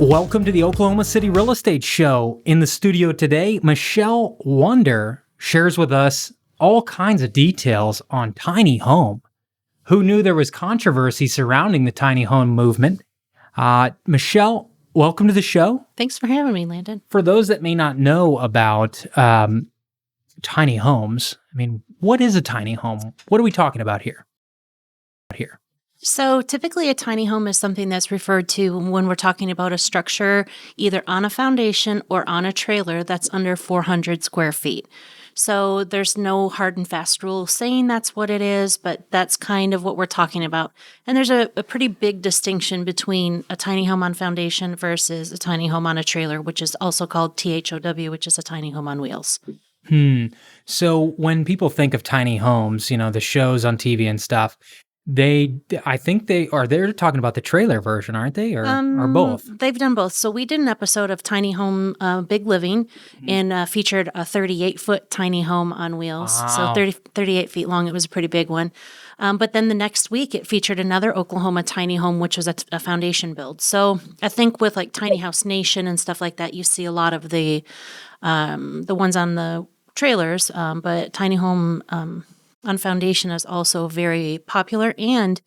Welcome to the Oklahoma City Real Estate Show. In the studio today, Michelle Wunder shares with us all kinds of details on tiny home. Who knew there was controversy surrounding the tiny home movement? Michelle, welcome to the show. Thanks for having me, Landon. For those that may not know about tiny homes, what is a tiny home? What are we talking about here? So typically a tiny home is something that's referred to when we're talking about a structure either on a foundation or on a trailer that's under 400 square feet. So there's no hard and fast rule saying that's what it is, but that's kind of what we're talking about. And there's a pretty big distinction between a tiny home on foundation versus a tiny home on a trailer, which is also called THOW, which is a tiny home on wheels. So when people think of tiny homes, the shows on TV and stuff, they're talking about the trailer version, aren't they? Or both? They've done both. So we did an episode of Tiny Home Big Living and featured a 38-foot tiny home on wheels. Wow. So 38 feet long. It was a pretty big one. But then the next week it featured another Oklahoma tiny home, which was a foundation build. So I think with like Tiny House Nation and stuff like that, you see a lot of the ones on the trailers, but tiny home on foundation is also very popular and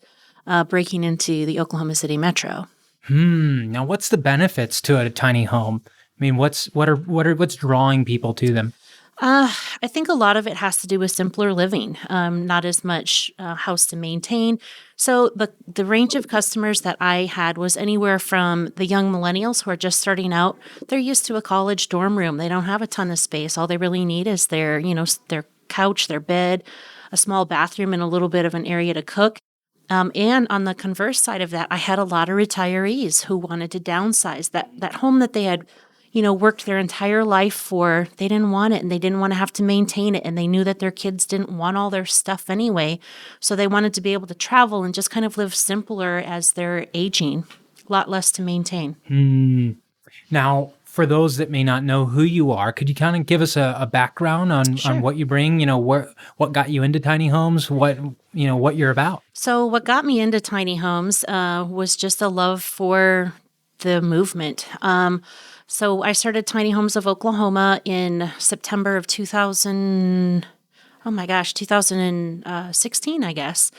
breaking into the Oklahoma City metro. Now, what's the benefits to a tiny home? What's drawing people to them? I think a lot of it has to do with simpler living, not as much house to maintain. So the range of customers that I had was anywhere from the young millennials who are just starting out. They're used to a college dorm room. They don't have a ton of space. All they really need is their couch, their bed, a small bathroom, and a little bit of an area to cook. And on the converse side of that, I had a lot of retirees who wanted to downsize. That home that they had, worked their entire life for, they didn't want it and they didn't want to have to maintain it. And they knew that their kids didn't want all their stuff anyway. So they wanted to be able to travel and just kind of live simpler as they're aging, a lot less to maintain. Now, for those that may not know who you are, could you kind of give us a background on what you bring? What got you into tiny homes? What you're about? So what got me into tiny homes was just a love for the movement. So I started Tiny Homes of Oklahoma in September of 2016, I guess.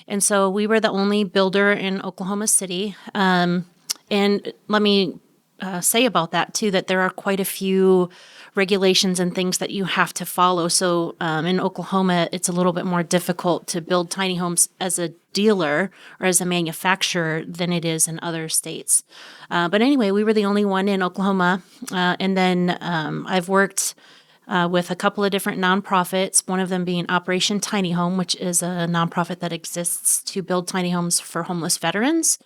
And so we were the only builder in Oklahoma City. And let me say about that too, that there are quite a few regulations and things that you have to follow. So in Oklahoma, it's a little bit more difficult to build tiny homes as a dealer or as a manufacturer than it is in other states. But anyway, we were the only one in Oklahoma. And then I've worked with a couple of different nonprofits, one of them being Operation Tiny Home, which is a nonprofit that exists to build tiny homes for homeless veterans.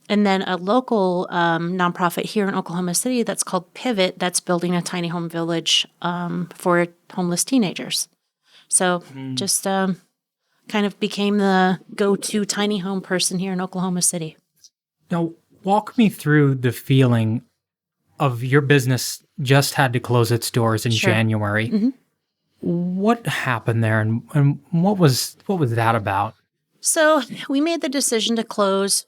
And then a local nonprofit here in Oklahoma City that's called Pivot, that's building a tiny home village for homeless teenagers. So just kind of became the go-to tiny home person here in Oklahoma City. Now, walk me through the feeling of your business just had to close its doors in January. Mm-hmm. What happened there, and what was that about? So we made the decision to close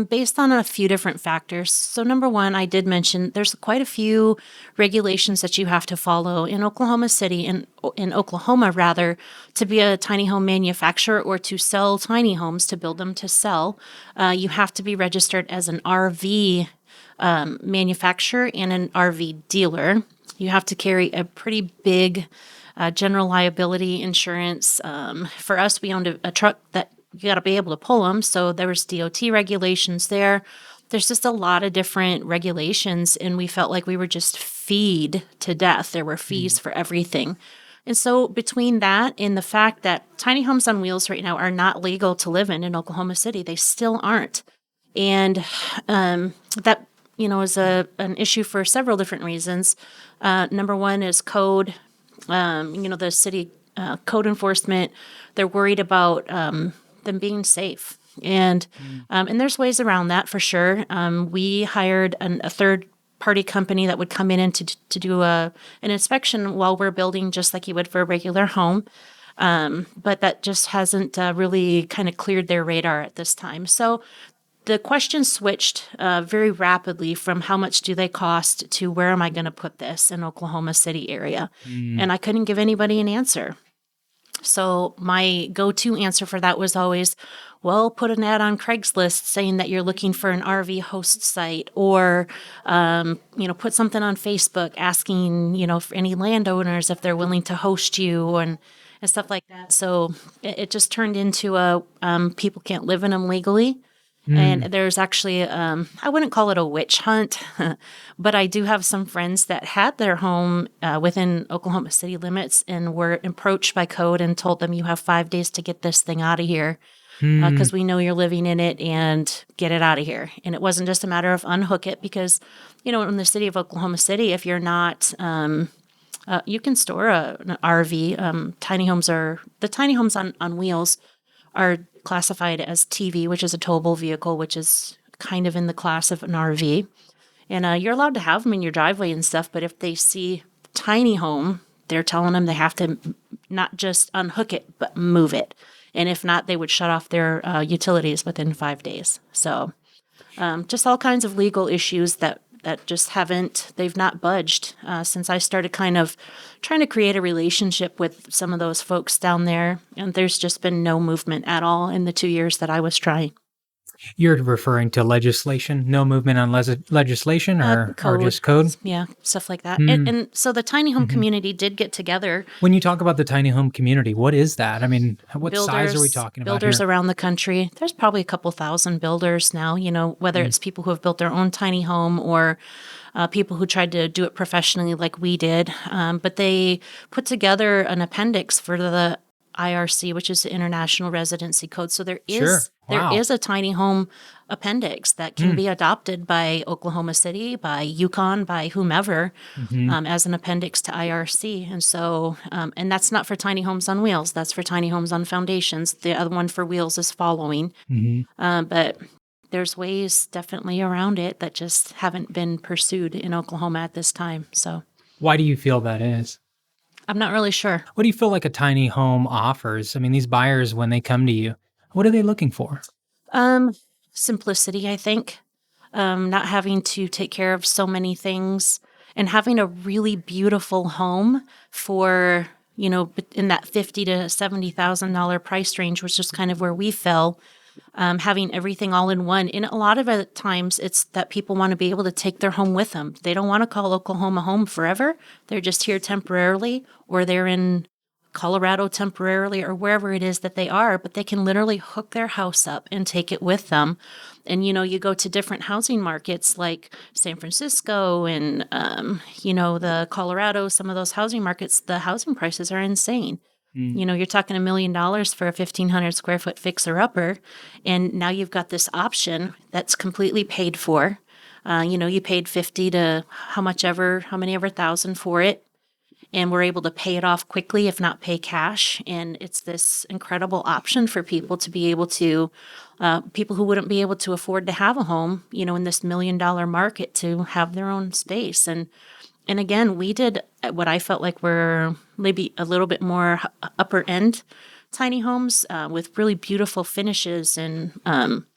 based on a few different factors. So number one, I did mention there's quite a few regulations that you have to follow in Oklahoma City, in Oklahoma rather, to be a tiny home manufacturer or to sell tiny homes, to build them to sell. You have to be registered as an RV manufacturer and an RV dealer. You have to carry a pretty big general liability insurance. For us, we owned a truck that you got to be able to pull them. So there was DOT regulations there. There's just a lot of different regulations, and we felt like we were just feed to death. There were fees for everything. And so between that and the fact that tiny homes on wheels right now are not legal to live in Oklahoma City, they still aren't. And that, is an issue for several different reasons. Number one is code. The city code enforcement, they're worried about them being safe. And there's ways around that for sure. We hired a third-party company that would come in and to do an inspection while we're building, just like you would for a regular home. But that just hasn't really kind of cleared their radar at this time. So the question switched very rapidly from how much do they cost to where am I going to put this in Oklahoma City area? And I couldn't give anybody an answer. So my go-to answer for that was always, well, put an ad on Craigslist saying that you're looking for an RV host site, or, put something on Facebook asking, for any landowners if they're willing to host you and stuff like that. So it just turned into people can't live in them legally. And there's actually, I wouldn't call it a witch hunt, but I do have some friends that had their home within Oklahoma City limits and were approached by code and told them, you have 5 days to get this thing out of here because we know you're living in it, and get it out of here. And it wasn't just a matter of unhook it because, in the city of Oklahoma City, if you're not you can store an RV. The tiny homes on wheels are classified as TV, which is a towable vehicle, which is kind of in the class of an RV. And you're allowed to have them in your driveway and stuff, but if they see tiny home, they're telling them they have to not just unhook it, but move it. And if not, they would shut off their utilities within 5 days. So just all kinds of legal issues that just they've not budged since I started kind of trying to create a relationship with some of those folks down there. And there's just been no movement at all in the 2 years that I was trying. You're referring to legislation, no movement on legislation or just code? Yeah, stuff like that. And so the tiny home community did get together. When you talk about the tiny home community, what is that? I mean, what size are we talking about Builders here? around the country. There's probably a couple thousand builders now, whether it's people who have built their own tiny home or people who tried to do it professionally like we did. But they put together an appendix for the IRC, which is the International Residency Code. So there is a tiny home appendix that can be adopted by Oklahoma City, by Yukon, by whomever, as an appendix to IRC. And so, and that's not for tiny homes on wheels. That's for tiny homes on foundations. The other one for wheels is following. But there's ways definitely around it that just haven't been pursued in Oklahoma at this time. So, why do you feel that is? I'm not really sure. What do you feel like a tiny home offers? I mean, these buyers, when they come to you, what are they looking for? Simplicity, I think. Not having to take care of so many things and having a really beautiful home for, in that $50,000 to $70,000 price range, which is kind of where we fell. Having everything all in one. And a lot of times it's that people want to be able to take their home with them. They don't want to call Oklahoma home forever. They're just here temporarily, or they're in Colorado temporarily, or wherever it is that they are, but they can literally hook their house up and take it with them. And, you go to different housing markets like San Francisco and, the Colorado, some of those housing markets, the housing prices are insane. You're talking $1 million for a 1,500 square foot fixer-upper, and now you've got this option that's completely paid for. You paid 50 to how many ever thousand for it, and we're able to pay it off quickly, if not pay cash. And it's this incredible option for people to be able to, people who wouldn't be able to afford to have a home, in this $1 million market, to have their own space. And again, we did what I felt like were maybe a little bit more upper end tiny homes with really beautiful finishes and kind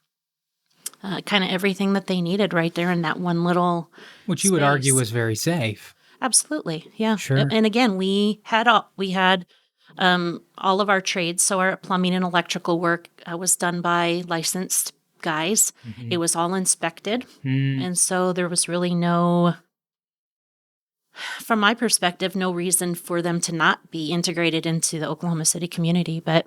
of everything that they needed right there in that one little Which you would argue was very safe. Absolutely, yeah. Sure. And again, we had all of our trades. So our plumbing and electrical work was done by licensed guys. It was all inspected, and so there was really from my perspective, no reason for them to not be integrated into the Oklahoma City community. But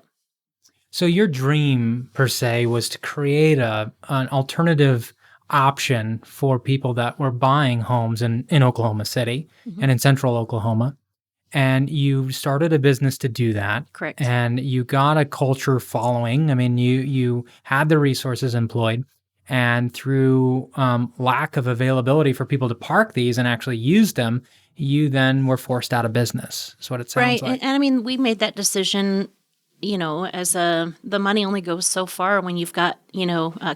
so your dream, per se, was to create an alternative option for people that were buying homes in Oklahoma City and in central Oklahoma. And you started a business to do that. Correct. And you got a culture following. I mean, you had the resources employed. And through lack of availability for people to park these and actually use them, you then were forced out of business. That's what it sounds like. And I mean, we made that decision, as the money only goes so far when you've got,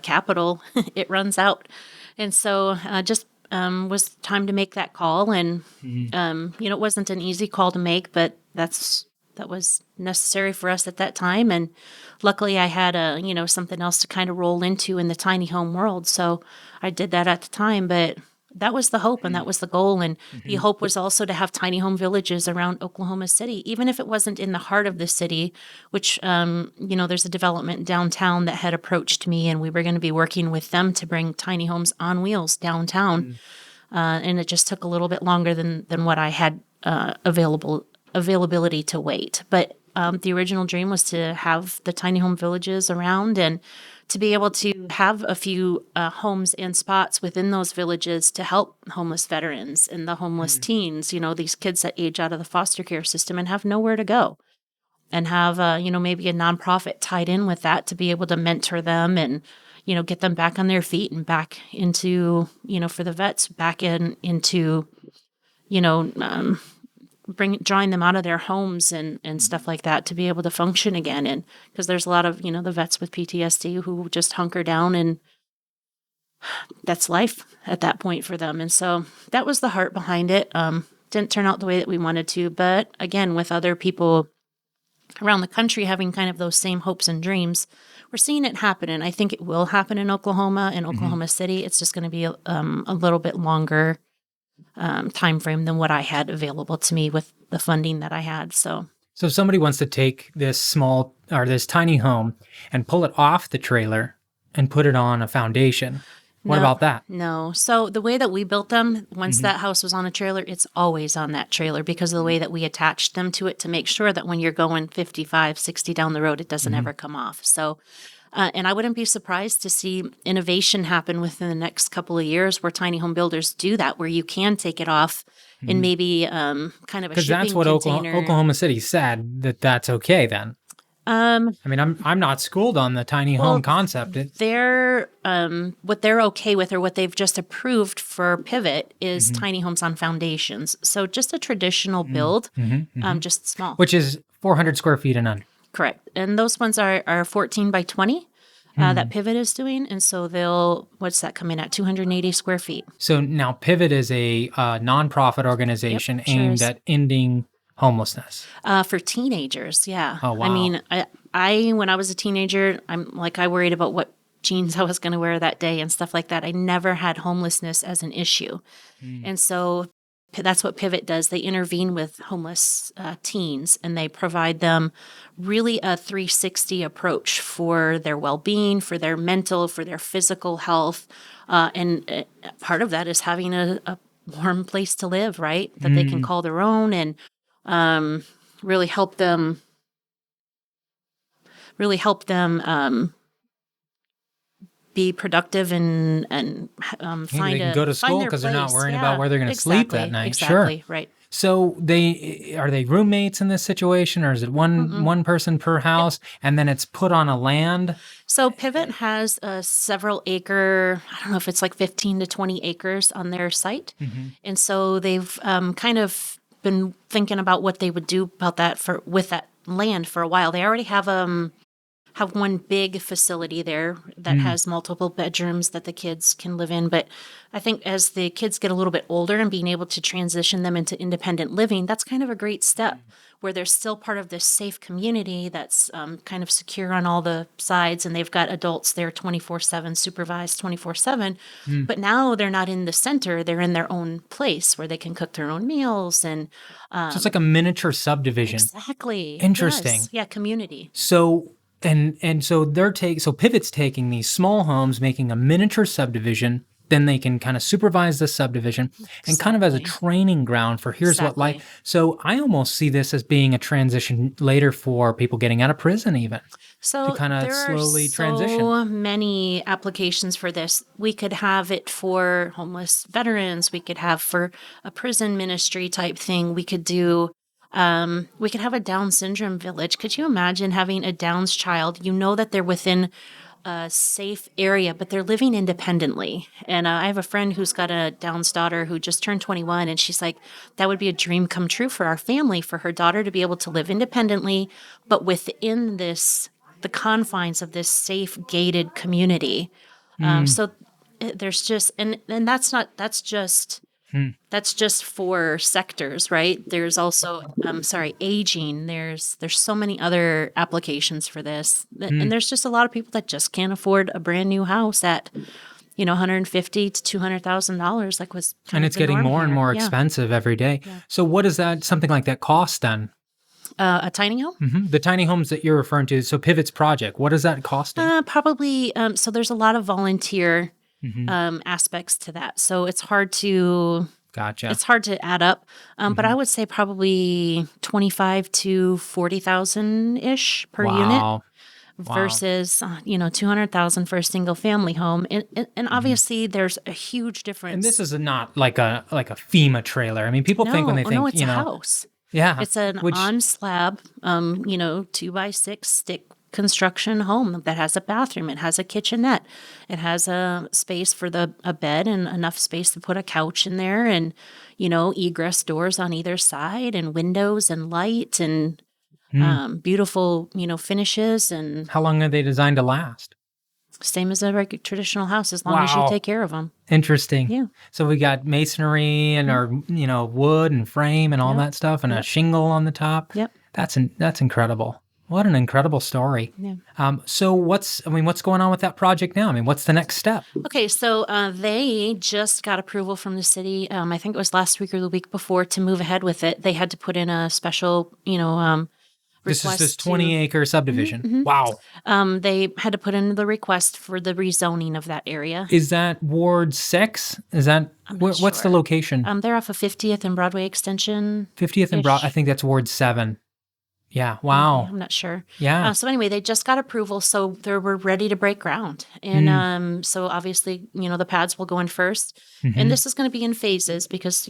capital, it runs out. And so just was time to make that call. And, it wasn't an easy call to make, but that's that was necessary for us at that time. And luckily I had something else to kind of roll into in the tiny home world. So I did that at the time, but that was the hope and that was the goal. And the hope was also to have tiny home villages around Oklahoma City, even if it wasn't in the heart of the city, which, there's a development downtown that had approached me, and we were going to be working with them to bring tiny homes on wheels downtown. And it just took a little bit longer than what I had availability to wait. But the original dream was to have the tiny home villages around and to be able to have a few homes and spots within those villages to help homeless veterans and the homeless teens, these kids that age out of the foster care system and have nowhere to go. And have, maybe a nonprofit tied in with that to be able to mentor them and, get them back on their feet and back into, for the vets, back into, drawing them out of their homes and stuff like that to be able to function again. And because there's a lot of, the vets with PTSD who just hunker down, and that's life at that point for them. And so that was the heart behind it. Didn't turn out the way that we wanted to, but again, with other people around the country having kind of those same hopes and dreams, we're seeing it happen. And I think it will happen in Oklahoma and Oklahoma City. It's just going to be a little bit longer time frame than what I had available to me with the funding that I had. So if somebody wants to take this tiny home and pull it off the trailer and put it on a foundation, what about that? No. So the way that we built them, once that house was on a trailer, it's always on that trailer because of the way that we attached them to it to make sure that when you're going 55, 60 down the road, it doesn't ever come off. So and I wouldn't be surprised to see innovation happen within the next couple of years where tiny home builders do that, where you can take it off in maybe kind of a shipping container. Because that's what Oklahoma City said, that's okay then. I mean, I'm not schooled on the tiny home concept. They're what they're okay with, or what they've just approved for Pivot, is tiny homes on foundations. So just a traditional build, just small, which is 400 square feet and under. Correct. And those ones are 14 by 20 that Pivot is doing. And so what's that come in at? 280 square feet. So now Pivot is a nonprofit organization aimed at ending homelessness. For teenagers, yeah. Oh, wow. I mean, I when I was a teenager, I worried about what jeans I was going to wear that day and stuff like that. I never had homelessness as an issue. And so that's what Pivot does. They intervene with homeless teens, and they provide them really a 360 approach for their well-being, for their mental, for their physical health. And part of that is having a warm place to live, right? That they can call their own, and really help them be productive and find they can go to school because they're not worrying about where they're going to sleep that night. Exactly, sure. Right. So are they roommates in this situation, or is it one person per house, and then it's put on a land? So Pivot has a several acre, I don't know if it's like 15 to 20 acres on their site. And so they've kind of been thinking about what they would do about that with that land for a while. They already have one big facility there that has multiple bedrooms that the kids can live in. But I think as the kids get a little bit older and being able to transition them into independent living, that's kind of a great step where they're still part of this safe community that's kind of secure on all the sides. And they've got adults there 24/7, supervised 24/7. But now they're not in the center. They're in their own place where they can cook their own meals. And so it's like a miniature subdivision. Exactly. Interesting. Yes. Yeah, community. So so Pivot's taking these small homes, making a miniature subdivision, then they can kind of supervise the subdivision and kind of as a training ground for here's what life. So I almost see this as being a transition later for people getting out of prison even. So to kind of slowly transition. So many applications for this. We could have it for homeless veterans. We could have for a prison ministry type thing. We could have a Down syndrome village. Could you imagine having a Down's child? You know that they're within a safe area, but they're living independently. And I have a friend who's got a Down's daughter who just turned 21, and she's like, that would be a dream come true for our family, for her daughter to be able to live independently, but within the confines of this safe, gated community. So there's just, and that's just That's just for sectors, right? There's also, aging. There's so many other applications for this, and there's just a lot of people that just can't afford a brand new house at, 150 to $200,000, like was kind And of it's the getting norm more and here. more Yeah. expensive every day. Yeah. So what does something like that cost then? A tiny home. The tiny homes that you're referring to. So Pivot's project, what is that costing? Probably. So there's a lot of volunteer aspects to that. So it's hard to Gotcha. add up. But I would say probably 25 to 40,000 ish per unit Wow. versus 200,000 for a single family home. And obviously there's a huge difference. And this is not like a FEMA trailer. I mean, people think when they think, it's a house. yeah, It's an on slab, 2x6 stick construction home that has a bathroom. It has a kitchenette. It has a space for a bed and enough space to put a couch in there, and egress doors on either side, and windows and light, and beautiful finishes, and how long are they designed to last? same as a regular traditional house, as long as you take care of them. Interesting. Yeah. So we got masonry and our wood and frame and all that stuff, and a shingle on the top. Yep. That's incredible. What an incredible story. Yeah. So what's going on with that project now? I mean, what's the next step? Okay, so they just got approval from the city. I think it was last week or the week before, to move ahead with it. They had to put in a special, This is request this 20-acre subdivision. Wow. They had to put in the request for the rezoning of that area. Is that Ward 6? Is that what's the sure. location? They're off of 50th and Broadway Extension. 50th and I think that's Ward 7. Yeah. Wow. I'm not sure. Yeah. So anyway, they just got approval, so they were ready to break ground. And so obviously, the pads will go in first. And this is going to be in phases because,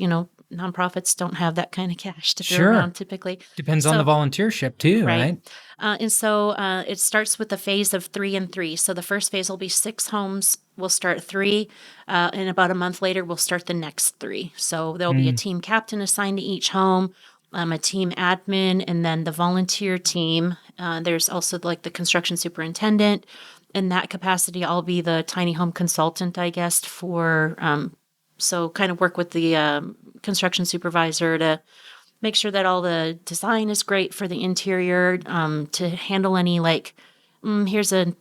nonprofits don't have that kind of cash to throw around typically. Depends on the volunteership too, right? And so it starts with the phase of 3 and 3. So the first phase will be 6 homes. We'll start 3. And about a month later, we'll start the next 3. So there'll be a team captain assigned to each home, a team admin, and then the volunteer team. There's also like the construction superintendent. In that capacity, I'll be the tiny home consultant, I guess, for so kind of work with the construction supervisor to make sure that all the design is great for the interior, to handle any here's an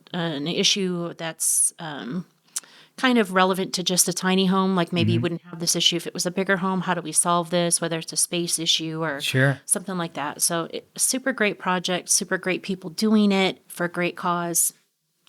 issue that's kind of relevant to just a tiny home. Like maybe you wouldn't have this issue if it was a bigger home. How do we solve this? Whether it's a space issue or something like that. So super great project, super great people doing it for a great cause.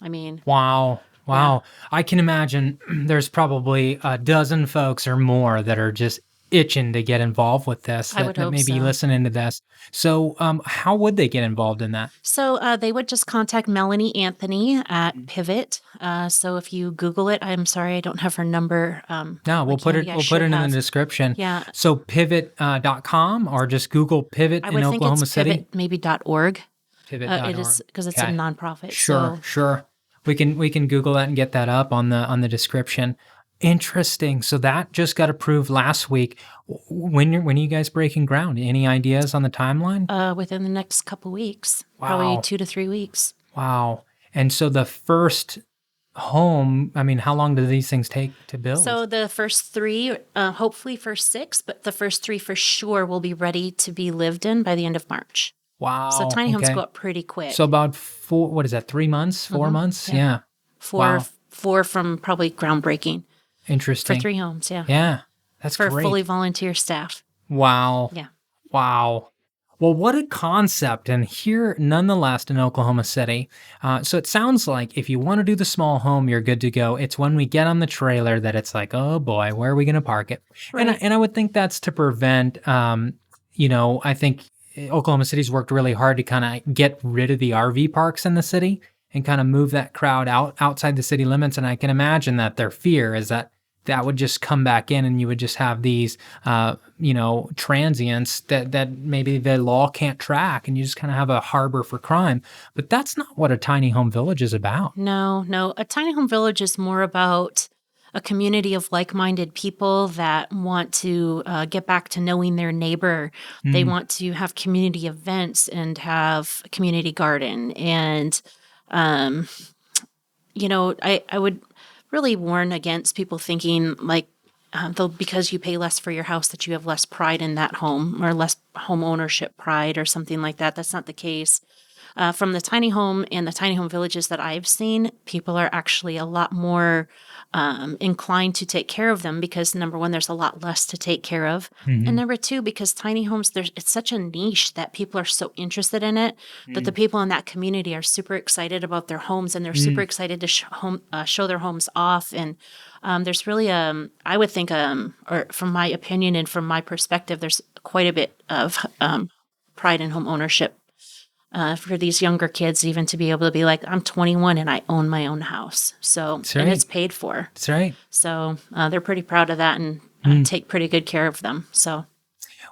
I mean, wow. Yeah. I can imagine there's probably a dozen folks or more that are just itching to get involved with this, that may be listening to this. So how would they get involved in that? So they would just contact Melanie Anthony at Pivot. So if you Google it, I'm sorry, I don't have her number. No, we'll put it in the description. Yeah. So pivot.com or just Google Pivot in Oklahoma City? Pivot, maybe .org. Pivot.org. It is because it's a nonprofit. Sure. We can Google that and get that up on the description. Interesting. So that just got approved last week. When are you guys breaking ground? Any ideas on the timeline? Within the next couple weeks. Wow. Probably 2 to 3 weeks. Wow. And so the first home, I mean, how long do these things take to build? So the first 3, hopefully first 6, but the first 3 for sure will be ready to be lived in by the end of March. Wow. So tiny homes go up pretty quick. So about 3 months, 4 months? Yeah. 4 from probably groundbreaking. Interesting. For 3 homes, yeah. Yeah. That's for great. For fully volunteer staff. Wow. Yeah. Wow. Well, what a concept. And here, nonetheless, in Oklahoma City. So it sounds like if you want to do the small home, you're good to go. It's when we get on the trailer that it's like, oh boy, where are we going to park it? Right. And I would think that's to prevent, I think Oklahoma City's worked really hard to kind of get rid of the RV parks in the city and kind of move that crowd outside the city limits. And I can imagine that their fear is that would just come back in and you would just have these, transients that maybe the law can't track, and you just kind of have a harbor for crime. But that's not what a tiny home village is about. No. A tiny home village is more about a community of like-minded people that want to get back to knowing their neighbor. They want to have community events and have a community garden. And, I would really warn against people thinking like though because you pay less for your house, that you have less pride in that home or less home ownership pride or something like that. That's not the case. From the tiny home and the tiny home villages that I've seen, people are actually a lot more inclined to take care of them because number one, there's a lot less to take care of, and Hmm. number two, because tiny homes, it's such a niche that people are so interested in it that the Mm. people in that community are super excited about their homes and they're super Mm. excited to show their homes off. And there's really I would think or from my opinion and from my perspective, there's quite a bit of pride in home ownership for these younger kids, even to be able to be like, I'm 21 and I own my own house. So, That's and right. it's paid for. That's right. So they're pretty proud of that and Mm. take pretty good care of them. So,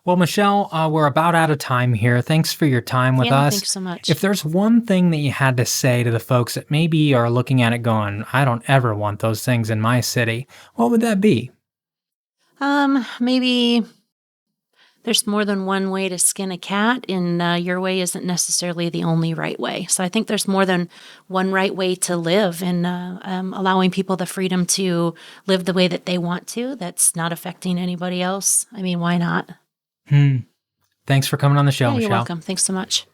Well, Michelle, we're about out of time here. Thanks for your time with yeah, us. thanks so much. If there's one thing that you had to say to the folks that maybe are looking at it going, I don't ever want those things in my city, what would that be? Maybe there's more than one way to skin a cat, and your way isn't necessarily the only right way. So I think there's more than one right way to live, and allowing people the freedom to live the way that they want to. That's not affecting anybody else. I mean, why not? Hmm. Thanks for coming on the show, Yeah, you're Michelle. welcome. Thanks so much.